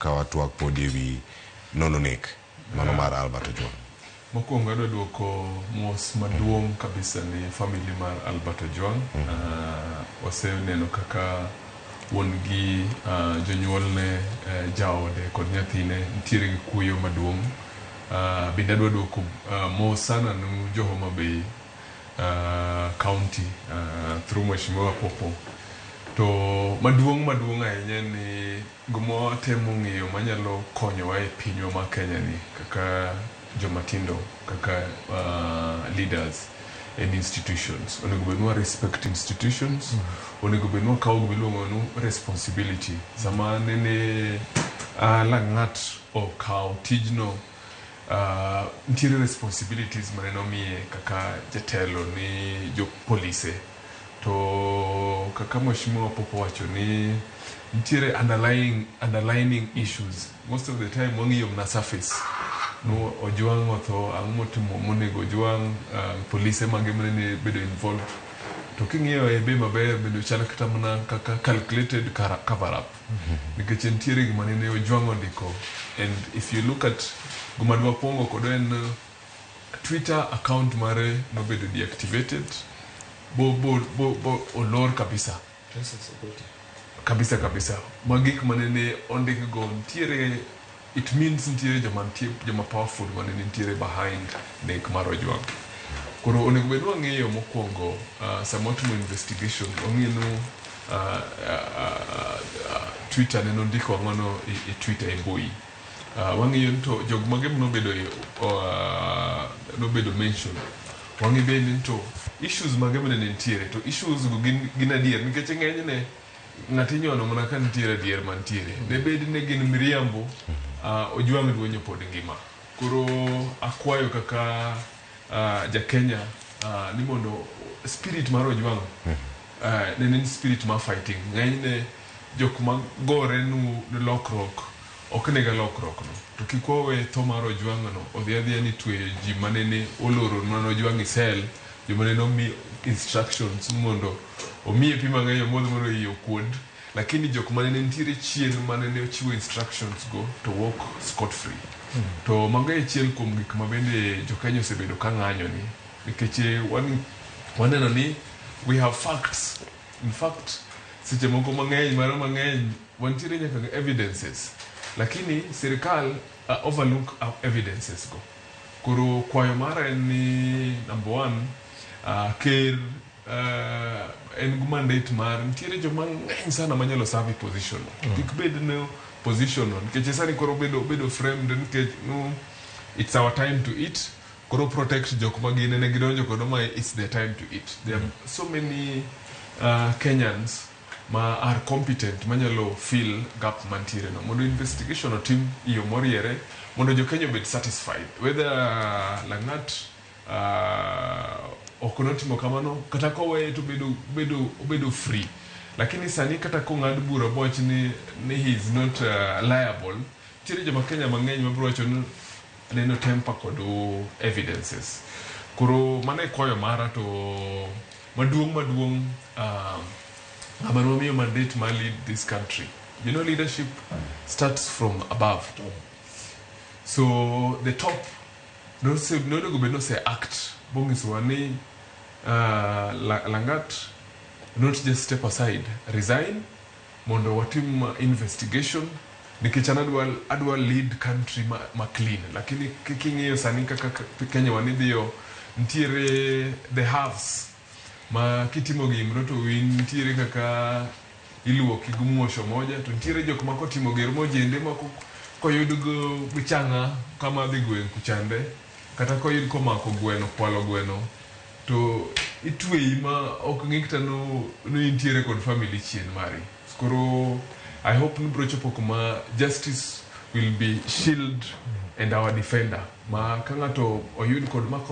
kawatwak pod ewi nononek mano mar Albert Ojwang. Mokwongo adwa duoko mos maduong' kabisa ni family mar Albert Ojwang. Waseneno kaka wuon gi jonyuolne, jaode kod nyathine nitiere gi kuyo maduong'. Bende adwa duoko mos sana nu jo Homa Bay County through Mheshimiwa Popo. To maduong' ahinya ni gimo temo ng'iyo manyalo konyowa e pinywa ma Kenya ni kaka jomatindo, kaka leaders and institutions. Onego bedwa respect institutions, onego bedwa kawo giluongo nu responsibility. Sama nene Lang'at okawo tijno, nitiere responsibilities maneno miye kaka jatelo ni jo polise. To kaka Mheshimiwa Popo wacho ni nitiere underlining issues. Most of the time wang'iyo na surface. No Ojwang otho, ang'o timo monego Ojwang, polise mage mane bedo involved. To king'iyo e be maber bedo chal kata mana kaka calculated cover up. Nikech nitiere gima ne Ojwang ondiko. And if you look at gima dwa pongo kod en Twitter account mare no bedo deactivated. Bo olor kabisa. Kabisa. Magik manene ondik go ntiere, it means ntiere joma powerful manene ntiere behind nek mar Ojwang. Koro onego bedwa ng'eyo mokwongo sama timo investigation ong'eno Twitter neno ndiko ang'ono e Twitter e mbui. Wang'iyo to jog mage nobedo mention. Wang'i bende to issues mage manene ntiere, to issues go gin adier nikech ng'enyne ng'ati nyono mana ka ntiere adier mantiere. Ne bed ne gin miriambo, Ojwang duonyo pod ngima. Koro akwayo kaka ja Kenya ni mondo spirit mar Ojwang nene spirit mar fighting. Ng'enyne jok magore nu lokrok ok nega lokrok no. To kikwawe tho mar Ojwang no odhi adhiya ni tweyo ji manene oloro mana Ojwang isel, joma ne omi instructions mondo omiye pi mang'eny omodh mondo iye okuod, lakini jok manene nitiere chien manene ochiwo instructions go to walk scot free. To mago e chiel kuom gik mabende jo Kenya osebedo ka ng'anyo ni nikech waneno ni we have facts. In fact, seche moko mang'eny wantiere nyaka evidences, lakini sirikal overlook evidences go. Koro kwayo mara en ni number one, ker en gu mandate mar nitiere joma ng'eny sana manyalo serve position. Kik bed no position on nikech sani koro bedo framed nikech it's our time to eat. Koro protect jok magine ne gidonjo kodo ma it's their time to eat. There are so many Kenyans ma are competent manyalo fill gap mantiere no. Mondo investigation otim iyo moriere mondo jo Kenya bed satisfied whether Lang'at okonotimo kamano kata kowe to bedo free. Lakini sani kata kong'ad bura boch ni he is not liable, tiri joma Kenya mang'eny mabrocho neno temper kod evidences. Koro mane koyo mara to maduong' ng'ama nomiyo mandate ma lead this country. You know, leadership starts from above. So the top no say act bongiswa ni Lang'at not just step aside, resign mondo watim investigation nikech adwa lead country ma clean. Lakini king'iyo sani kaka Kenya wanidhiyo ntiere the halves ma kitimo gimro to win ntiere kaka iluoki gumuosho moja, to ntiere jok ma kotimo germo jende mako koyud go bichanga kama dhi gwen kuchande kata koyud komako gweno, kwalo gweno to itweyi ma ok ng'ikta no intiere kod family chien mari. Koro I hope nibro chopo kuma justice will be shield and our defender ma ka ng'ato oyud kod makosa